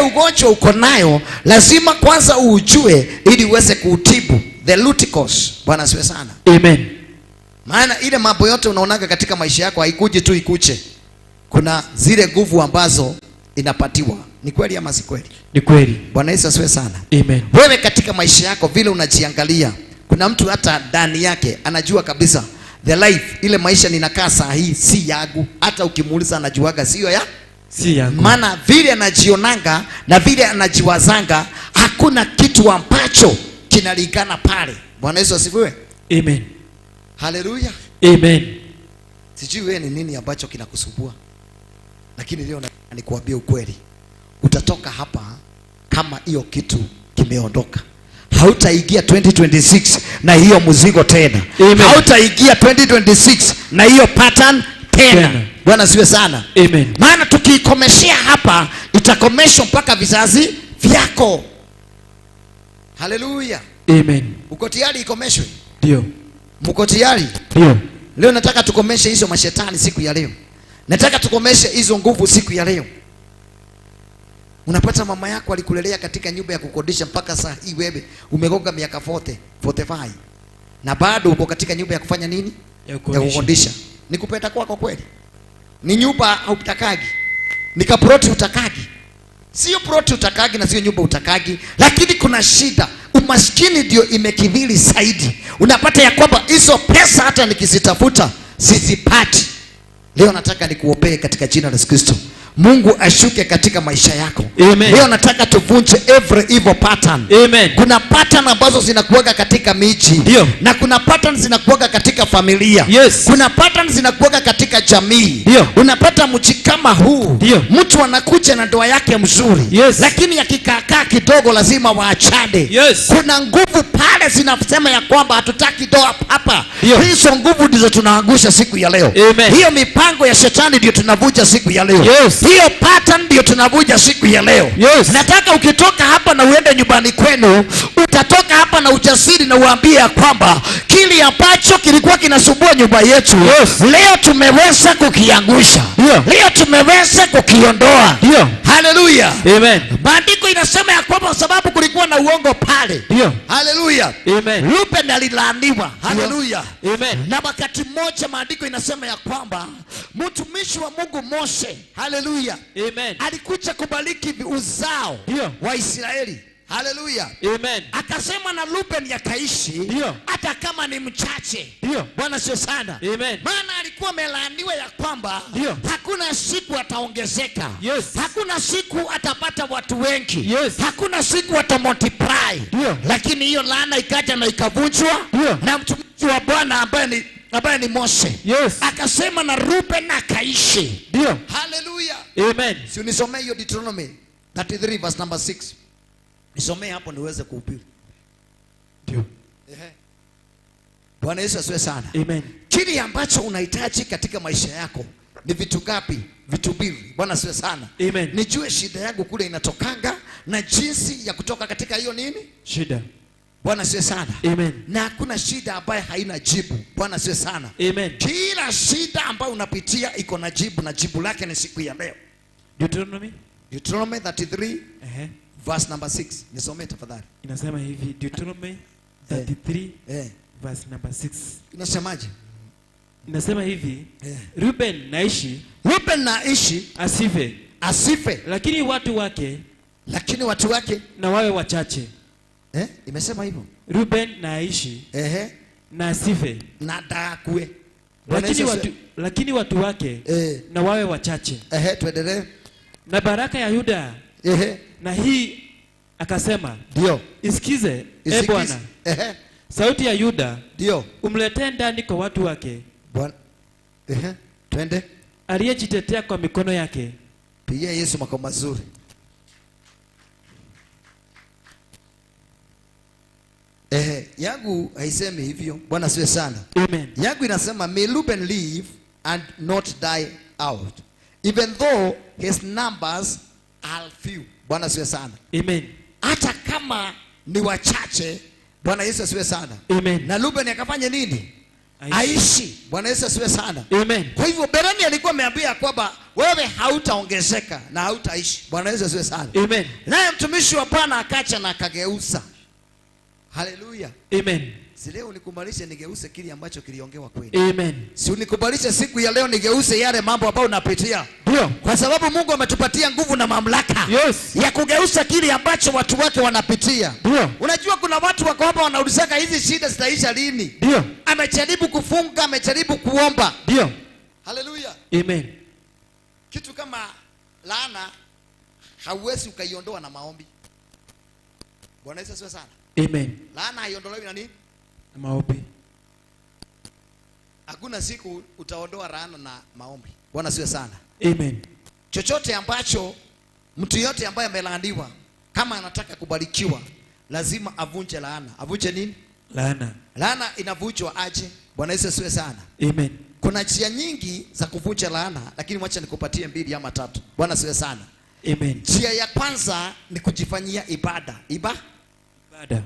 ugonjwa uko nayo lazima kwanza ujue ili uweze kuutibu, the root cause. Bwana asifiwe sana. Amen. Maana ile mambo yote unaonaga katika maisha yako haikuji tu ikuche. Kuna zile nguvu ambazo inapatiwa. Ni kweli ama si kweli? Ni kweli. Bwana Yesu asifiwe sana. Amen. Wewe katika maisha yako vile unajiangalia, kuna mtu hata ndani yake anajua kabisa the life ile maisha ninakaa saa hii si yangu. Hata ukimuuliza anajuaga sio ya si yangu. Maana vile anajionanga na vile anajiwazanga hakuna kitu ambacho kinalingana pale. Bwana Yesu asifiwe. Amen. Haleluya. Amen. Sijui wewe ni nini ambacho kinakusumbua, lakini leo nikuambie ukweli, utatoka hapa kama hiyo kitu kimeondoka. Hautaingia 2026 na hiyo mzigo tena. Amen. Hautaingia 2026 na hiyo pattern tena. Bwana siwe sana. Amen. Maana tukiikomeshia hapa itakomeshwa mpaka vizazi vyako. Haleluya. Amen. Uko tayari ikomeshwe? Ndio. Mko tayari? Ndio. Leo nataka tukomeshe hizo mashetani siku ya leo. Nataka tukomeshe hizo nguvu siku ya leo. Unapata mama yako alikulelea katika nyumba ya kukodisha mpaka saa hii wewe umegonga miaka 45 na bado uko katika nyumba ya kufanya nini? Ya kukodisha. Ni kupenda kwako kweli? Ni nyumba hautakagi? Ni kaproti utakagi? Sio proti utakagi na sio nyumba utakagi, lakini kuna shida. Umaskini ndio imekidhiri zaidi. Unapata ya kwamba hizo pesa hata nikizitafuta sizipati. Leo nataka nikuombee katika jina la Yesu Kristo. Mungu ashuke katika maisha yako. Amen. Leo nataka tuvunje every evil pattern. Amen. Kuna pattern ambazo zinakuwaga katika miji. Ndio. Na kuna pattern zinakuwaga katika familia. Yes. Kuna pattern zinakuwaga katika jamii. Ndio. Unapata mchi kama huu. Ndio. Mtu anakuja na ndoa yake mzuri. Yes. Lakini akikaakaa kidogo lazima waachane. Yes. Kuna nguvu pale zinasema ya kwamba hatutaki ndoa hapa. Ndio. Hizo nguvu ndizo tunaangusha siku ya leo. Amen. Hiyo mipango ya shetani ndio tunavunja siku ya leo. Yes. Hiyo pattern ndio tunavunja siku ya leo. Yes. Nataka ukitoka hapa na uende nyumbani kwenu, utatoka hapa na ujasiri na uambie ya kwamba kile ambacho kilikuwa kinasumbua nyumba yetu, yes, leo tumeweza kukiangusha. Yeah. Leo tumeweza kukiondoa. Yeah. Haleluya. Amen. Maandiko inasema ya kwamba sababu kulikuwa na uongo pale. Yeah. Haleluya. Amen. Reuben alilaaniwa. Haleluya. Amen. Na wakati mmoja maandiko inasema ya kwamba mtumishi wa Mungu Mose, haleluya, Amen, alikuja kubariki uzao, yeah, wa Israeli. Haleluya. Amen. Akasema na Reuben yakaishi, yeah, hata kama ni mchache. Yeah. Bwana sio sana. Amen. Maana alikuwa amelaaniwa ya kwamba, yeah, hakuna siku ataongezeka. Yes. Hakuna siku atapata watu wengi. Yes. Hakuna siku atamultiply. Yeah. Lakini hiyo laana ikaja na ikavunjwa, yeah, na mtumishi wa Bwana ambaye ni Mose, yes, akasema na Reuben akaishi. Ndio. Haleluya. Amen. Si unisomee hiyo Deuteronomy 33 verse number 6. Nisomee hapo niweze kuhubiri. Ndio. Bwana Yesu asiwe sana. Amen. Kile ambacho unahitaji katika maisha yako ni vitu gapi? Vitu mbili. Bwana asiwe sana. Amen. Nijue shida yangu kule inatokanga na jinsi ya kutoka katika hiyo nini? Shida. Bwana asiwe sana. Amen. Na hakuna shida ambayo haina jibu. Bwana asiwe sana. Amen. Kila shida ambayo unapitia iko na jibu, na jibu lake ni siku ya leo. Deuteronomy 33 verse number 6. Nisomee tafadhali. Inasema hivi, Deuteronomy 33 verse number 6. Inasemaje? Inasema hivi, Reuben naishi asife, lakini watu wake na wawe wachache. Imesema hivyo. Reuben naishi na asife, na dakue, lakini watu wake na wawe wachache. Tuendelee. Na baraka ya Yuda, na hii akasema, ndio, isikize e Bwana, sauti ya Yuda, ndio, umletee ndani kwa watu wake Bwana. Twende. Aliyejitetea kwa mikono yake. Pigia Yesu makofi mazuri. Yangu haisemi hivyo. Bwana siwe sana. Amen. Yangu inasema may Reuben live and not die out, even though his numbers are few. Bwana siwe sana. Amen. Hata kama ni wachache. Bwana Yesu asiwe sana. Amen. Na Reuben akafanya nini? aishi. Bwana Yesu asiwe sana. Amen. Kwa hivyo Berani alikuwa ameambia kwamba wewe hautaongezeka na hautaishi. Bwana Yesu asiwe sana. Amen. Naye mtumishi wa Bwana akacha na akageuza. Haleluya. Amen. Si leo nikubalishe nigeuse kile ambacho kiliongewa kweli. Amen. Si unikubalishe siku ya leo nigeuse yale mambo ambayo unapitia. Ndio. Kwa sababu Mungu ametupatia nguvu na mamlaka. Yes. Ya kugeuza kile ambacho watu wake wanapitia. Ndio. Unajua kuna watu wako hapa wanaulizaka hizi shida zitaisha lini? Ndio. Amejaribu kufunga, amejaribu kuomba. Ndio. Haleluya. Amen. Kitu kama laana hauwezi ukaiondoa na maombi. Bwana Yesu asifiwe sana. Amen. Laana haiondolewi na nini? Na maombi. Hakuna siku utaondoa laana na maombi. Bwana asifiwe sana. Amen. Chochote ambacho mtu yote ambaye amelaaniwa kama anataka kubarikiwa lazima avunje laana. Avunje nini? Laana. Laana inavunjwa aje? Bwana Yesu asifiwe sana. Amen. Kuna njia nyingi za kuvunja laana, lakini wacha nikupatie 2 ama 3. Bwana asifiwe sana. Amen. Njia ya kwanza ni kujifanyia ibada. Ibada.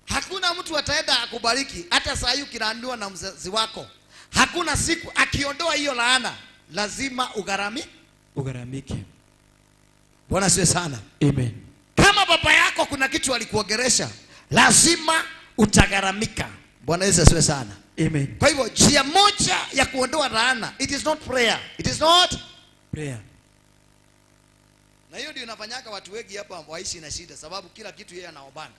Hakuna mtu ataenda akubariki hata saa hii ukinaambiwa na mzazi wako. Hakuna siku akiondoa hiyo laana lazima ugharamike. Bwana asifiwe sana. Amen. Kama baba yako kuna kitu alikuongeresha lazima utagharamika. Bwana Yesu asifiwe sana. Amen. Kwa hivyo njia moja ya kuondoa laana, it is not prayer. It is not prayer. Na hiyo ndio inafanyaka watu wengi hapa waishi na shida, sababu kila kitu yeye anaombana.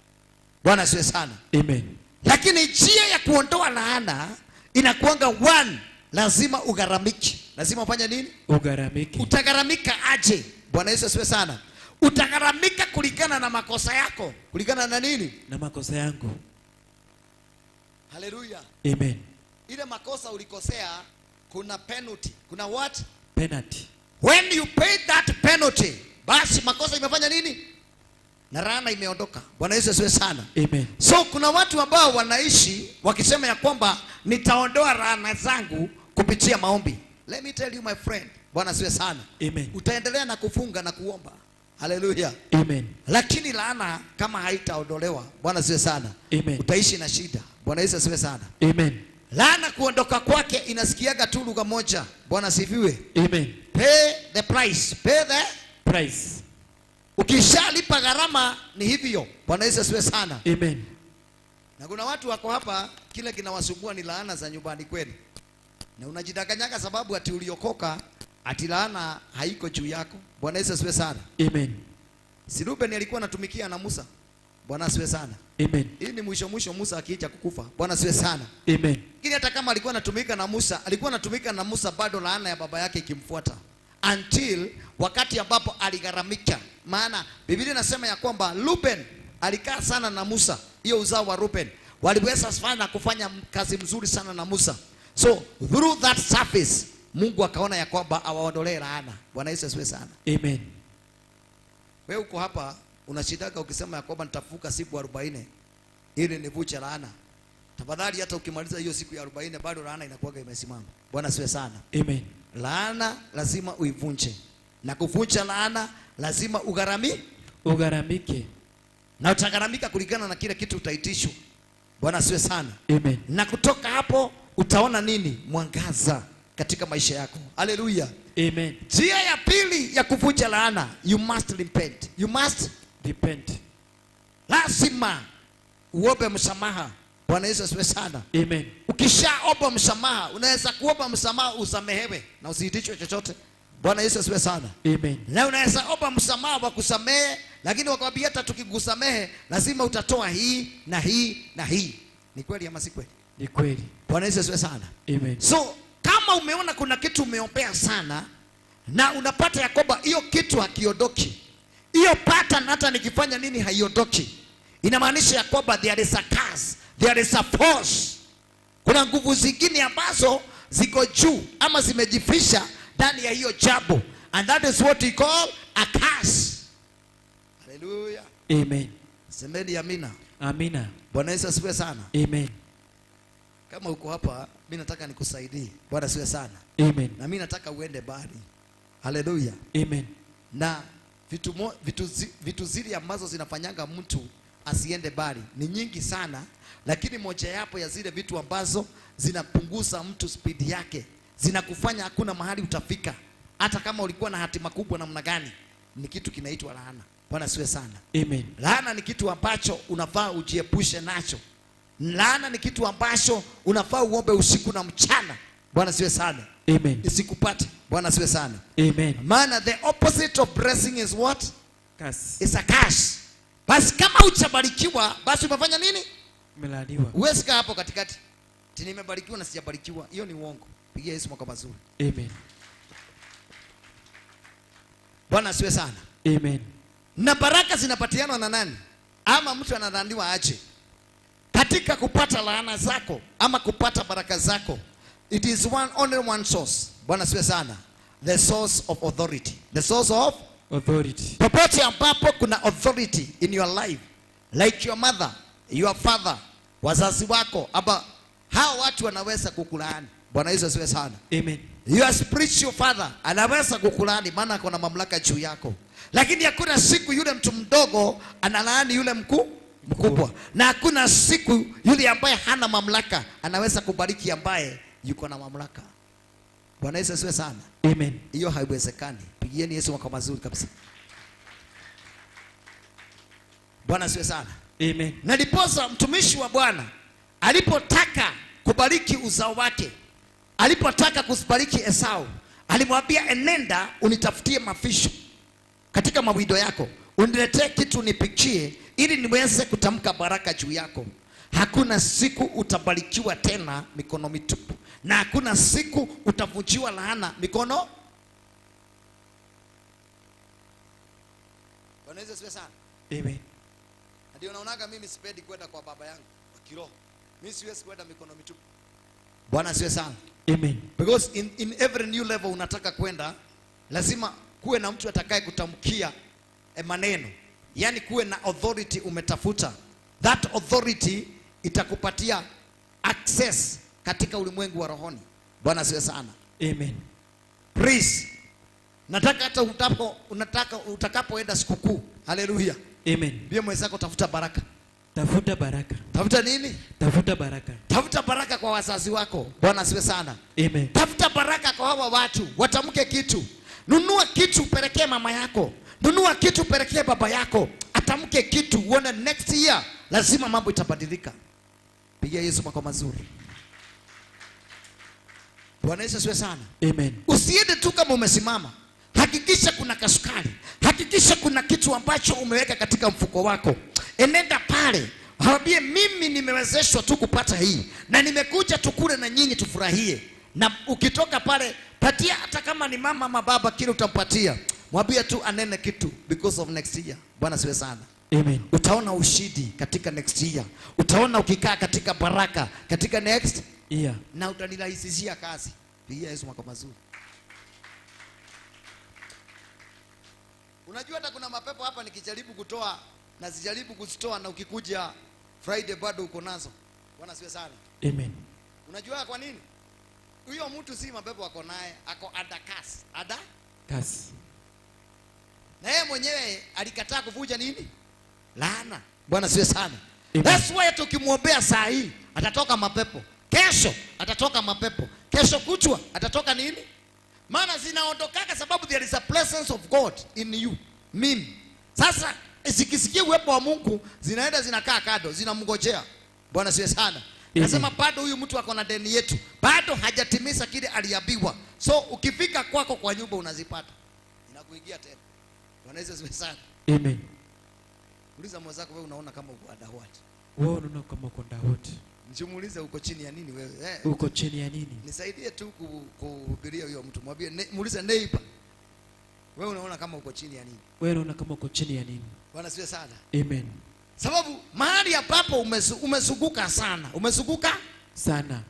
Bwana asifiwe sana. Amen. Lakini njia ya kuondoa laana inakuanga 1, lazima ugharamike. Lazima ufanye nini? Ugharamike. Utagharamika aje? Bwana Yesu asifiwe sana. Utagharamika kulingana na makosa yako. Kulingana na nini? Na makosa yangu. Haleluya. Amen. Ile makosa ulikosea kuna penalty. Kuna what? Penalty. When you pay that penalty, basi makosa imefanya nini? Na laana imeondoka. Bwana Yesu asifiwe sana. Amen. So kuna watu ambao wanaishi wakisema ya kwamba nitaondoa laana zangu kupitia maombi. Let me tell you my friend. Bwana asifiwe sana. Amen. Utaendelea na kufunga na kuomba. Haleluya. Amen. Lakini laana kama haitaondolewa, Bwana asifiwe sana. Amen. Utaishi na shida. Bwana Yesu asifiwe sana. Amen. Laana kuondoka kwake inasikiaga tu lugha moja. Bwana asifiwe. Amen. Pay the price. Pay the price. Ukishalipa gharama ni hivyo. Bwana Yesu asifiwe sana. Amen. Na kuna watu wako hapa kile kinawasumbua ni laana za nyumbani kwenu. Na unajidanganyaga sababu ati uliokoka ati laana haiko juu yako. Bwana Yesu asifiwe sana. Amen. Si Ruben alikuwa anatumikia na Musa. Bwana asifiwe sana. Amen. Hii ni mwisho Musa akiacha kukufa. Bwana asifiwe sana. Amen. Lakini hata kama alikuwa anatumika na Musa, alikuwa anatumika na Musa bado laana ya baba yake ikimfuata. Until wakati ambapo aligharamika. Maana Biblia inasema ya kwamba Ruben alikaa sana na Musa. Hiyo uzao wa Ruben waliweza sana kufanya kazi mzuri sana na Musa. So through that service Mungu akaona ya kwamba awaondolee laana. Bwana Yesu asifiwe sana. Amen. Wewe uko hapa unashidaka ukisema ya kwamba nitafuka siku 40 ili nivunje laana. Tafadhali hata ukimaliza hiyo siku ya 40 bado laana inakuwa imesimama. Bwana asifiwe sana. Amen. Laana lazima uivunje. Na kuvunja laana lazima ugharamike. Na utagharamika kulingana na kile kitu utaitishwa. Bwana asifiwe sana. Amen. Na kutoka hapo utaona nini? Mwangaza katika maisha yako. Haleluya. Amen. Njia ya pili ya kuvunja laana, you must repent. You must repent. Lazima uombe msamaha. Bwana Yesu asifiwe sana. Amen. Ukishaomba msamaha, unaweza kuomba msamaha usamehewe na usiitishwe chochote. Bwana Yesu asifiwe sana. Amen. Na unaweza omba msamaha wa kusamehe, lakini wakwambia hata tukikusamehe lazima utatoa hii na hii na hii. Ni kweli ama si kweli? Ni kweli. Bwana Yesu asifiwe sana. Amen. So kama umeona kuna kitu umeombea sana na unapata ya kwamba hiyo kitu hakiondoki, hiyo pattern hata nikifanya nini haiondoki, inamaanisha ya kwamba there is a curse, there is a force. Kuna nguvu zingine ambazo ziko juu ama zimejifisha ndani ya hiyo jambo, and that is what we call a curse. Hallelujah. Amen. Semeni amina. Amina. Bwana Yesu asifiwe sana. Amen. Kama uko hapa, mimi nataka nikusaidie. Bwana asifiwe sana. Amen. Na mimi nataka uende mbali. Hallelujah. Amen. Na vitu zile ambazo zinafanyanga mtu asiende bali. Ni nyingi sana, lakini mojawapo ya zile vitu ambazo zinapunguza mtu speed yake, zinakufanya hakuna mahali utafika, hata kama ulikuwa na hatima kubwa namna gani, ni kitu kinaitwa laana. Bwana siwe sana. Amen. Laana ni kitu ambacho unafaa ujiepushe nacho. Laana ni kitu ambacho unafaa uombe usiku na mchana. Bwana siwe sana. Amen. Isikupate. Bwana siwe sana. Amen. Maana the opposite of blessing is what? Curse. Is a curse. Basi kama utabarikiwa, basi umefanya nini? Umelaaniwa. Uwezi kaa hapo katikati. Nimebarikiwa na sijabarikiwa. Hiyo ni uongo. Pigia Yesu makofi mazuri. Amen. Bwana siwe sana. Amen. Na baraka zinapatianwa na nani? Ama mtu anadhaniwa aje katika kupata laana zako ama kupata baraka zako? It is only one source. Bwana siwe sana. The source of authority. The source of authority. Popote ambapo kuna authority in your life, like your mother, your father, wazazi wako, aba hao watu wanaweza kukulaani. Bwana Yesu asiwe sana. Amen. Your spiritual father anaweza kukulaani, maana ako na mamlaka juu yako. Lakini hakuna siku yule mtu mdogo analaani yule mkubwa. Na hakuna siku yule ambaye hana mamlaka anaweza kubariki ambaye yuko na mamlaka. Bwana Yesu asiwe sana. Amen. Hiyo haiwezekani. Pigieni Yesu makofi mazuri kabisa. Bwana asiwe sana. Amen. Na ndiposa mtumishi wa Bwana alipotaka kubariki uzao wake, alipotaka kubariki Esau, alimwambia enenda unitafutie mafisho katika mawindo yako, uniletee kitu nipikie ili niweze kutamka baraka juu yako. Hakuna siku utabarikiwa tena mikono mitupu, na hakuna siku utavunjiwa laana mikono. Bwana Yesu asifiwe sana. Amen. Ndio naonaga mimi sipendi kwenda kwa baba yangu wa kiroho. Mimi siwezi kwenda mikono mitupu. Bwana asifiwe sana. Amen. Because in every new level unataka kwenda, lazima kuwe na mtu atakaye kutamkia maneno. Yaani kuwe na authority umetafuta. That authority itakupatia access katika ulimwengu wa rohoni. Bwana asifiwe sana. Amen. Praise. Nataka hata utakapoenda sikukuu. Haleluya. Amen. Bia mwenzako tafuta baraka. Tafuta baraka. Tafuta nini? Tafuta baraka. Tafuta baraka kwa wazazi wako. Bwana asifiwe sana. Amen. Tafuta baraka kwa hawa watu. Watamke kitu. Nunua kitu upelekee mama yako. Nunua kitu upelekee baba yako. Atamke kitu. Uone next year lazima mambo itabadilika. Pigia Yesu makofi mazuri. Bwana Yesu asifiwe sana. Amen. Usiende tu kama umesimama. Hakikisha kuna kasukari. Hakikisha kuna kitu ambacho umeweka katika mfuko wako. Enenda pale. Waambie mimi nimewezeshwa tu kupata hii. Na nimekuja tukule na nyinyi tufurahie. Na ukitoka pale, patia hata kama ni mama ama baba kile utampatia. Mwambie tu anene kitu because of next year. Bwana siwe sana. Amen. Utaona ushindi katika next year. Utaona ukikaa katika baraka katika next year. Na utanirahisishia kazi. Pigia Yesu makofi mazuri. Unajua hata kuna mapepo hapa nikijaribu kutoa na sijaribu kuzitoa, na ukikuja Friday bado uko nazo. Bwana siwe sana. Amen. Unajua kwa nini? Huyo mtu si mapepo wako naye, ako under curse. Ada? Curse. Na yeye mwenyewe alikataa kuvuja nini? Laana. Bwana siwe sana. Amen. That's why tukimwombea saa hii atatoka mapepo. Kesho atatoka mapepo. Kesho kutwa atatoka nini? Maana zinaondokaka sababu there is a presence of God in you. Mimi. Sasa zikisikia uwepo wa Mungu zinaenda zinakaa kado, zinamngojea. Bwana siwe sana. Nasema bado huyu mtu ako na deni yetu. Bado hajatimiza kile aliambiwa. So ukifika kwako kwa nyumba unazipata. Inakuingia tena. Bwana siwe sana. Amen. Uliza mwenzako wewe unaona kama uko adawati. Wewe unaona kama uko adawati. Msimuulize uko chini ya nini wewe? Uko chini ya nini? Nisaidie tu kuhubiria huyo mtu. Mwambie muulize neighbor. Wewe unaona kama uko chini ya nini? Wewe unaona kama uko chini ya nini? Bwana siwe sana. Amen. Sababu mahali ambapo umezunguka sana. Umezunguka sana.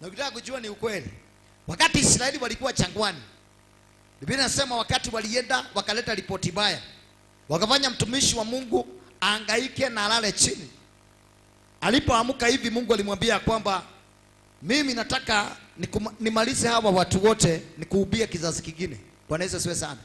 Na ukitaka kujua ni ukweli. Wakati Israeli walikuwa jangwani, Biblia inasema wakati walienda wakaleta ripoti mbaya. Wakafanya mtumishi wa Mungu aangaike na alale chini. Alipoamka hivi Mungu alimwambia kwamba mimi nataka nimalize hawa watu wote nikuhubie kizazi kingine. Bwana Yesu asifiwe sana.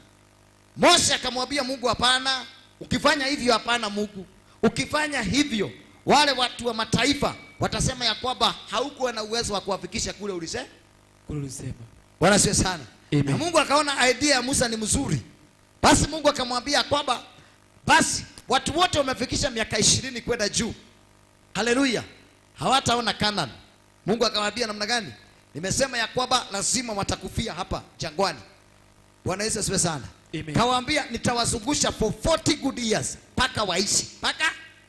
Mose akamwambia Mungu hapana, ukifanya hivyo hapana Mungu. Ukifanya hivyo, wale watu wa mataifa watasema ya kwamba haukuwa na uwezo wa kuwafikisha kule ulisema. Bwana asifiwe sana. Amen. Na Mungu akaona idea ya Musa ni mzuri. Basi Mungu akamwambia kwamba basi watu wote wamefikisha miaka 20 kwenda juu, haleluya, hawataona Canaan. Mungu akamwambia namna gani? Nimesema ya kwamba lazima watakufia hapa jangwani. Bwana Yesu asifiwe sana. Kawaambia nitawazungusha for 40 good years mpaka waishi, mpaka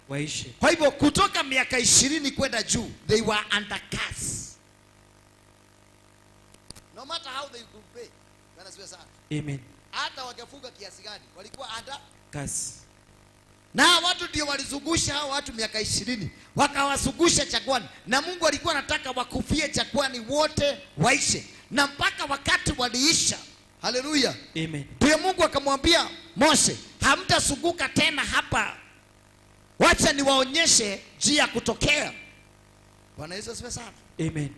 waishi. Kwa hivyo kutoka miaka 20 kwenda juu, they were under curse. No matter how they could pay. Bwana asifiwe sana. Amen. Hata wakifunga kiasi gani, walikuwa under curse. Na watu ndio walizungusha hao watu miaka 20, wakawazungusha jangwani, na Mungu alikuwa anataka wakufie jangwani wote waishe, na mpaka wakati waliisha. Haleluya. Amen. Ndio Mungu akamwambia Mose, hamtazunguka tena hapa, wacha niwaonyeshe njia ya kutokea. Bwana Yesu asifiwe sana. Amen.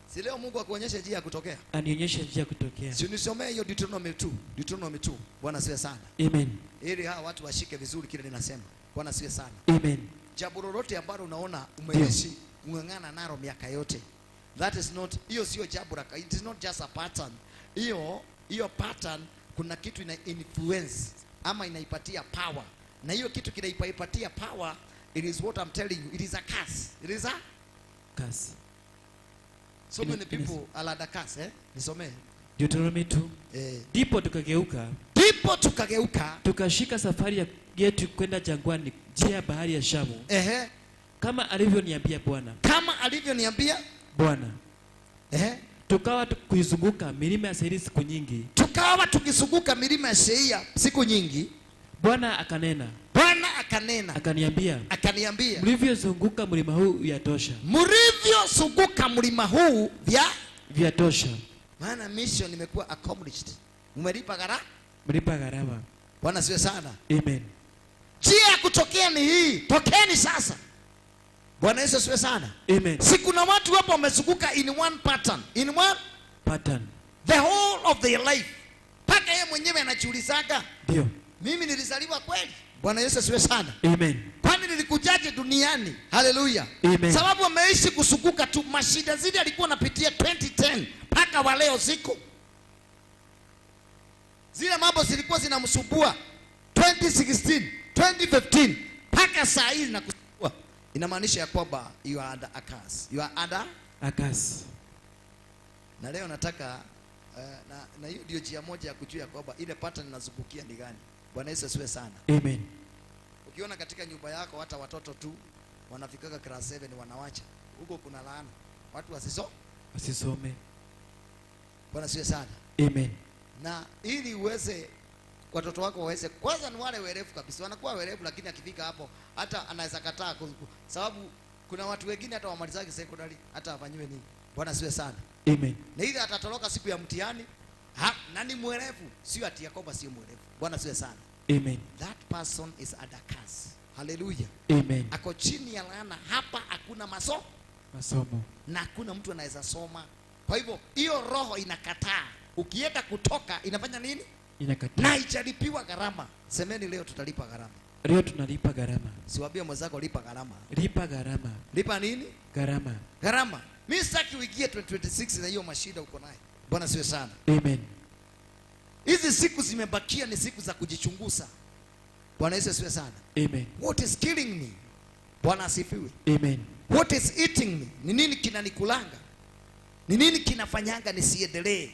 Si leo Mungu akuonyeshe njia ya kutokea? Anionyeshe njia ya kutokea. Si unisomee hiyo Deuteronomy 2. Deuteronomy 2. Bwana asifiwe sana. Amen. Ili hawa watu washike vizuri kile ninasema. Bwana asifiwe sana. Amen. Jambo lolote ambalo unaona umeishi ungangana nalo miaka yote, that is not, hiyo sio jambo la, it is not just a pattern. Hiyo pattern kuna kitu ina influence ama inaipatia power, na hiyo kitu kinaipatia power, it is what I'm telling you, it is a curse. It is a curse. So many people are under curse, Nisomee Deuteronomy 2. Ndipo tukageuka tukashika safari yetu kwenda jangwani, njia ya bahari ya Shamu. Kama alivyoniambia Bwana. Tukawa tukizunguka milima ya Seiri siku nyingi. Bwana akanena akaniambia, mlivyozunguka mlima huu vyatosha. Maana mission imekuwa accomplished. Mlipa gharama. Bwana siwe sana. Amen. Njia ya kutokea ni hii. Tokeni sasa. Bwana Yesu asifiwe sana. Amen. Si kuna watu hapo wamezunguka in one pattern. The whole of their life. Paka yeye mwenyewe anajiulizaga, ndio, mimi nilizaliwa kweli? Bwana Yesu asifiwe sana. Amen. Kwani nilikujaje duniani? Haleluya. Amen. Sababu wameishi kusukuka tu, mashida zile alikuwa anapitia 2010 mpaka wa leo ziko. Zile mambo zilikuwa zinamsumbua 2016, 2015 mpaka saa hii zinakusumbua. Inamaanisha ya kwamba you are under a curse. You are under a curse. Na leo nataka na hiyo ndio njia moja ya kujua kwamba ile pattern inazungukia ni gani. Bwana Yesu asifiwe sana. Amen. Ukiona katika nyumba yako hata watoto tu wanafikaga class 7 wanawacha, huko kuna laana. Watu wasisome. Bwana asifiwe sana. Amen. Na ili uweze watoto wako waweze, kwanza ni wale werevu kabisa. Wanakuwa werevu, lakini akifika hapo hata anaweza kataa, sababu kuna watu wengine hata wamalizaki secondary hata afanywe nini. Bwana asifiwe sana. Amen. Na ile atatoroka siku ya mtihani, nani mwerevu? Sio ati Yakoba sio mwerevu. Bwana asifiwe sana. Amen. That person is under curse. Hallelujah. Amen. Ako chini ya laana. Hapa hakuna masomo. Na hakuna mtu anaweza soma. Kwa hivyo hiyo roho inakataa. Ukienda kutoka inafanya nini? Inakataa. Na italipiwa gharama. Semeni leo tutalipa gharama. Leo tunalipa gharama. Siwaambie mwenzako lipa gharama. Lipa gharama. Lipa nini? Gharama. Mimi sitaki uingie 2026 na hiyo mashida uko nayo. Bwana siwe sana. Amen. Hizi siku zimebakia ni siku za kujichunguza. Bwana Yesu asifiwe sana. Amen. What is killing me? Bwana asifiwe. Amen. What is eating me? Ni nini kinanikulanga? Ni nini kinafanyanga nisiendelee?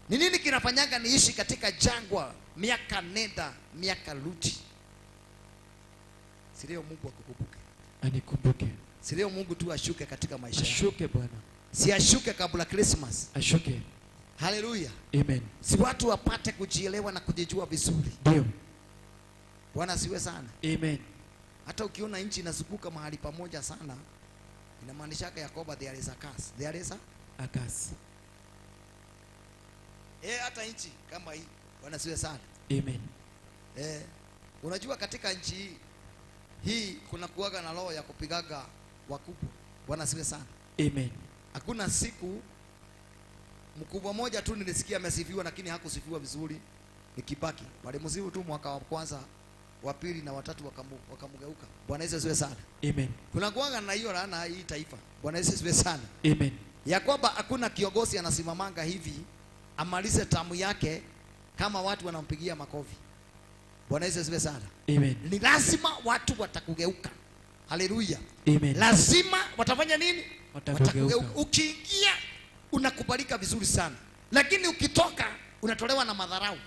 Ni nini kinafanyanga niishi katika jangwa miaka nenda miaka rudi? Si leo Mungu akukumbuke. Anikumbuke. Si leo Mungu tu ashuke katika maisha yako. Ashuke Bwana. Si ashuke kabla Christmas. Ashuke. Haleluya. Amen. Si watu wapate kujielewa na kujijua vizuri. Ndio. Bwana siwe sana. Amen. Hata ukiona nchi inazunguka mahali pamoja sana, inamaanisha Yakoba there is a curse. There is a curse. Hata nchi kama hii. Bwana siwe sana. Amen. Unajua katika nchi hii kuna kuwaga na roho ya kupigaga wakubwa. Bwana siwe sana. Amen. Hakuna siku mkubwa moja tu nilisikia amesifiwa lakini hakusifiwa vizuri, ni Kibaki. Walimsifu tu mwaka wa kwanza wa pili na watatu wakamgeuka. Bwana Yesu asifiwe sana. Amen. Kuna kuanga na hiyo laana hii taifa. Bwana Yesu asifiwe sana. Amen. Ya kwamba hakuna kiongozi anasimamanga hivi amalize tamu yake kama watu wanampigia makofi. Bwana Yesu asifiwe sana. Amen. Ni lazima watu watakugeuka. Haleluya. Amen. Lazima watafanya nini? Watakugeuka. Ukiingia unakubalika vizuri sana, lakini ukitoka unatolewa na madharau.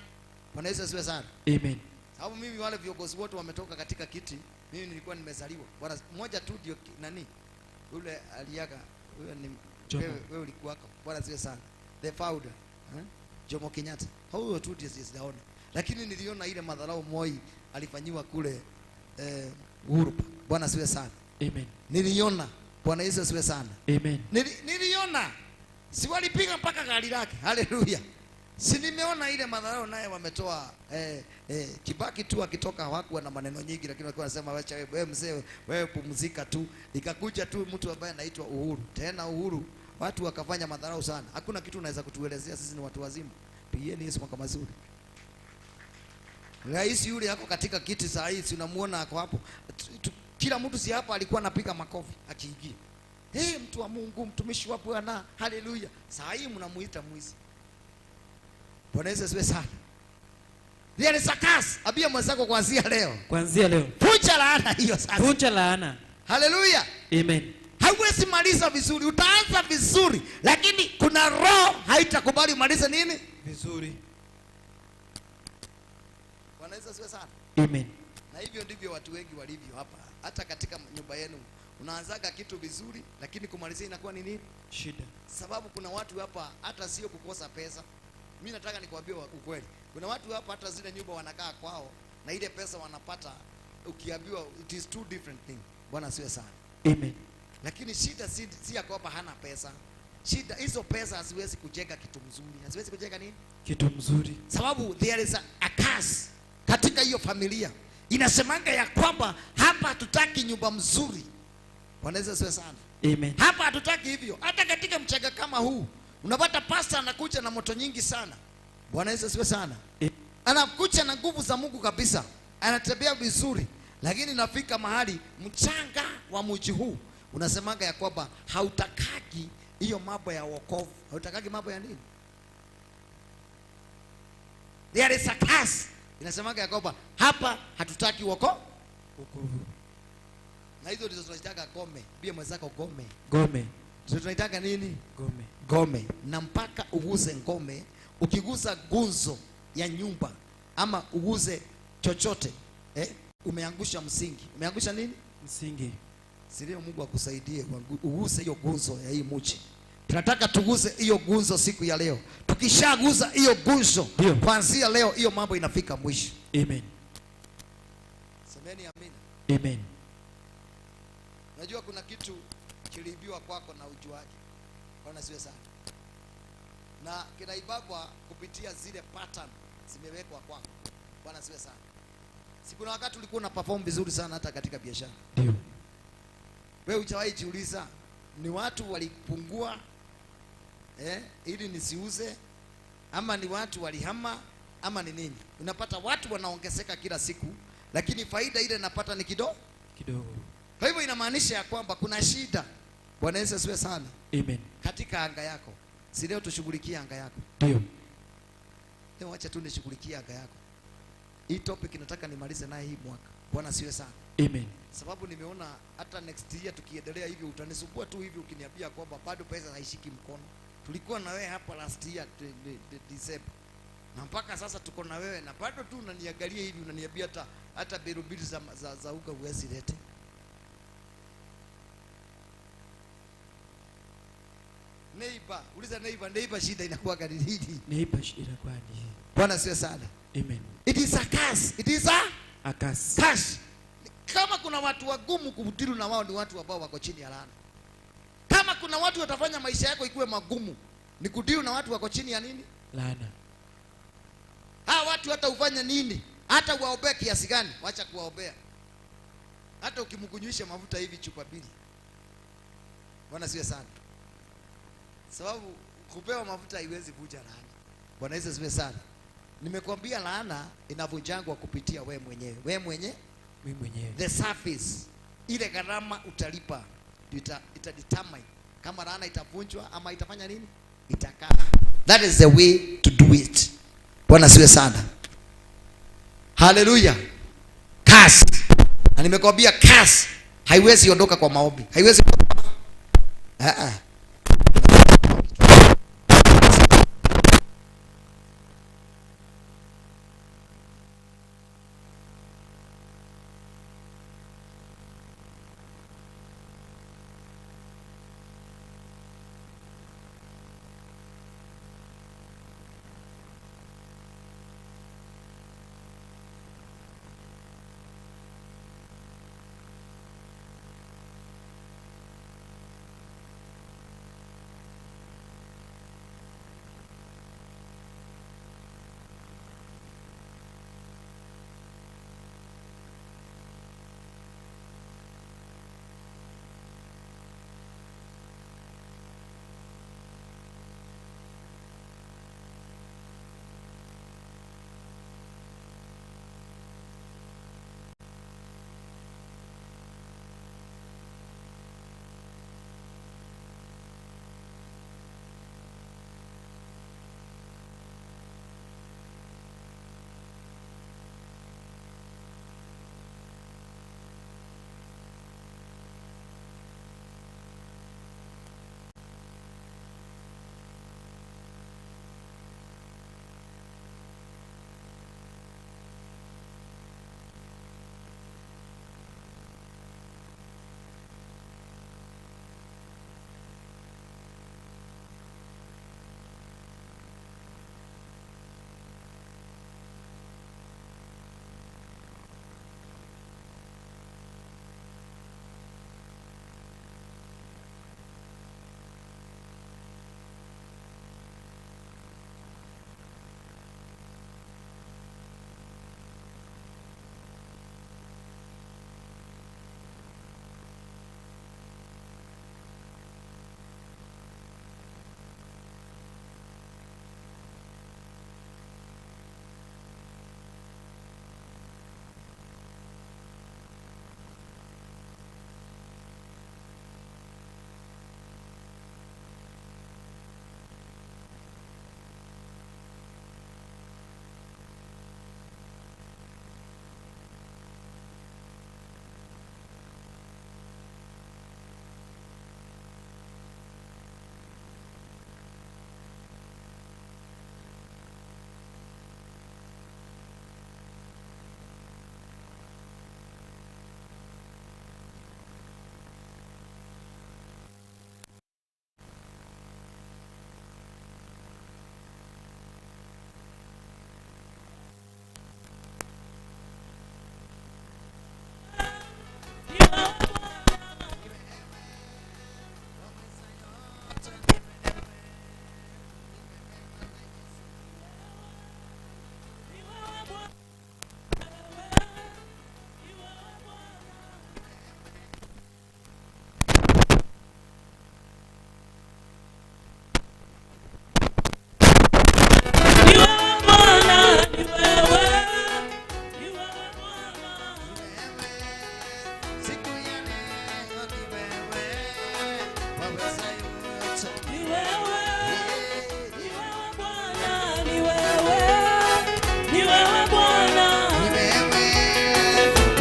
Bwana Yesu asifiwe sana. Amen. Sababu mimi wale viongozi wote wametoka katika kiti, mimi nilikuwa nimezaliwa. Bwana mmoja tu ndio nani? Yule aliaga, huyo ni wewe ulikuwa hapo. Bwana asifiwe sana. The founder, Jomo Kenyatta. Huyo tu ndio sijaona. Lakini niliona ile madharau Moi alifanyiwa kule Uhuru. Bwana asifiwe sana. Amen. Niliona. Bwana Yesu asifiwe sana. Amen. Niliona. Si walipiga mpaka gari lake. Haleluya. Si nimeona ile madharau naye wametoa Kibaki tu akitoka hawakuwa na maneno nyingi, lakini walikuwa wanasema wacha wewe mzee wewe pumzika tu. Ikakuja tu mtu ambaye anaitwa Uhuru. Tena Uhuru watu wakafanya madharau sana. Hakuna kitu unaweza kutuelezea, sisi ni watu wazima. Pigieni Yesu kwa mazuri. Rais yule hapo katika kiti saa hii unamuona ako hapo. Kila mtu si hapa alikuwa anapiga makofi akiingia. Mtu wa Mungu, mtumishi wa Bwana. Haleluya. Saa hii mnamuita mwizi. Bwana Yesu asifiwe sana. There is a curse. Abia mwenzako kuanzia leo. Kuanzia leo. Fucha laana hiyo sasa. Fucha laana. Haleluya. Amen. Hauwezi maliza vizuri. Utaanza vizuri, lakini kuna roho haitakubali umalize nini? Vizuri. Bwana Yesu asifiwe sana. Amen. Na hivyo ndivyo watu wengi walivyo hapa. Hata katika nyumba yenu unaanzaga kitu vizuri, lakini kumalizia inakuwa ni nini? Shida. Sababu kuna watu hapa hata sio kukosa pesa. Mimi nataka nikwambie ukweli. Kuna watu hapa hata zile nyumba wanakaa kwao na ile pesa wanapata, ukiambiwa it is two different thing. Bwana asiwe sana. Amen. Lakini shida si ya kwamba hana pesa. Shida hizo pesa haziwezi kujenga kitu mzuri. Haziwezi kujenga nini? Kitu mzuri. Sababu there is a curse katika hiyo familia. Inasemanga ya kwamba hapa hatutaki nyumba mzuri. Bwana asiwe sana. Amen. Hapa hatutaki hivyo. Hata katika mchanga kama huu unapata pastor anakuja na moto nyingi sana. Bwana Yesu asiwe sana. Anakuja na nguvu za Mungu kabisa. Anatembea vizuri. Lakini nafika mahali mchanga wa mji huu unasemaga ya kwamba hautakaki hiyo mambo ya wokovu. Hautakaki mambo ya nini? There is a curse. Inasemaga ya kwamba hapa hatutaki wokovu. Na hizo ndizo tunataka gome. Bia mwenzako gome. Gome. Sio tunaitaka nini? Gome. Gome. Na mpaka uguze ngome, ukiguza gunzo ya nyumba ama uguze chochote, umeangusha msingi. Umeangusha nini? Msingi. Sio Mungu akusaidie uguze hiyo gunzo ya hii mji. Tunataka tuguze hiyo gunzo siku ya leo. Tukishaguza hiyo gunzo, kuanzia leo hiyo mambo inafika mwisho. Amen. Semeni amina. Amen. Unajua kuna kitu kiliibiwa kwako na ujuaji. Bwana siwe sana. Na kinaibabwa kupitia zile pattern zimewekwa kwako. Bwana siwe sana. Siku na wakati ulikuwa una perform vizuri sana hata katika biashara. Ndio. Wewe hujawahi jiuliza ni watu walipungua ili nisiuze, ama ni watu walihama, ama ni nini? Unapata watu wanaongezeka kila siku, lakini faida ile napata ni kidogo. Kwa hivyo inamaanisha ya kwamba kuna shida. Bwana Yesu asiwe sana. Amen. Katika anga yako. Si leo tushughulikie anga yako. Ndio. Leo acha tu nishughulikie anga yako. Hii topic nataka nimalize naye hii mwaka. Bwana asiwe sana. Amen. Sababu nimeona hata next year tukiendelea hivi utanisumbua tu hivi ukiniambia kwamba bado pesa haishiki mkono. Tulikuwa na wewe hapa last year December. Na mpaka sasa tuko na wewe na bado tu unaniangalia hivi unaniambia hata bero mbili za uga uwezi lete. Neighbor, uliza neighbor shida inakuwa gani hili? Neighbor shida inakuwa ni. Bwana siwe sana. Amen. It is a curse. It is a curse. Curse. Kama kuna watu wagumu kuhubiri na wao ni watu ambao wako chini ya laana. Kama kuna watu watafanya maisha yako ikuwe magumu, ni kudiu na watu wako chini ya nini? Laana. Watu hata ufanye nini? Hata uwaombea kiasi gani? Wacha kuwaombea. Hata ukimkunywisha mafuta hivi chupa mbili. Bwana siwe sana. Sababu kupewa mafuta haiwezi kuja laana. Bwana Yesu siwe sana. Nimekwambia laana inavunjangwa kupitia we mwenyewe. Mimi mwenyewe. The surface, ile gharama utalipa itadetermine kama laana itavunjwa ama itafanya nini? Itakaa. That is the way to do it. Bwana siwe sana. Hallelujah. Curse. Na nimekwambia curse haiwezi ondoka kwa maombi. Haiwezi.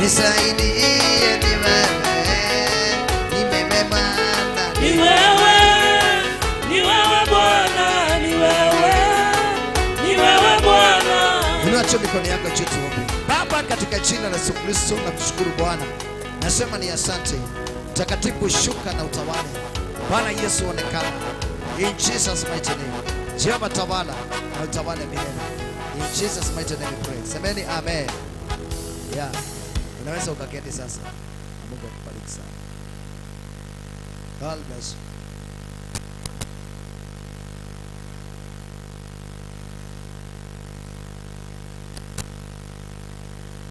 Nisaidie ni wewe, nimebebana. Ni wewe Bwana, ni wewe Bwana. Unacho mikono yako juu tuombe. Baba, katika jina la Yesu Kristo nakushukuru Bwana. Nasema ni asante. Mtakatifu shuka na utawale. Bwana Yesu onekana. In Jesus mighty name. Jehova tawala na utawale milele. In Jesus mighty name we pray. Semeni amen. Yeah. Unaweza ukaketi sasa. Mungu akubariki sana. God bless you.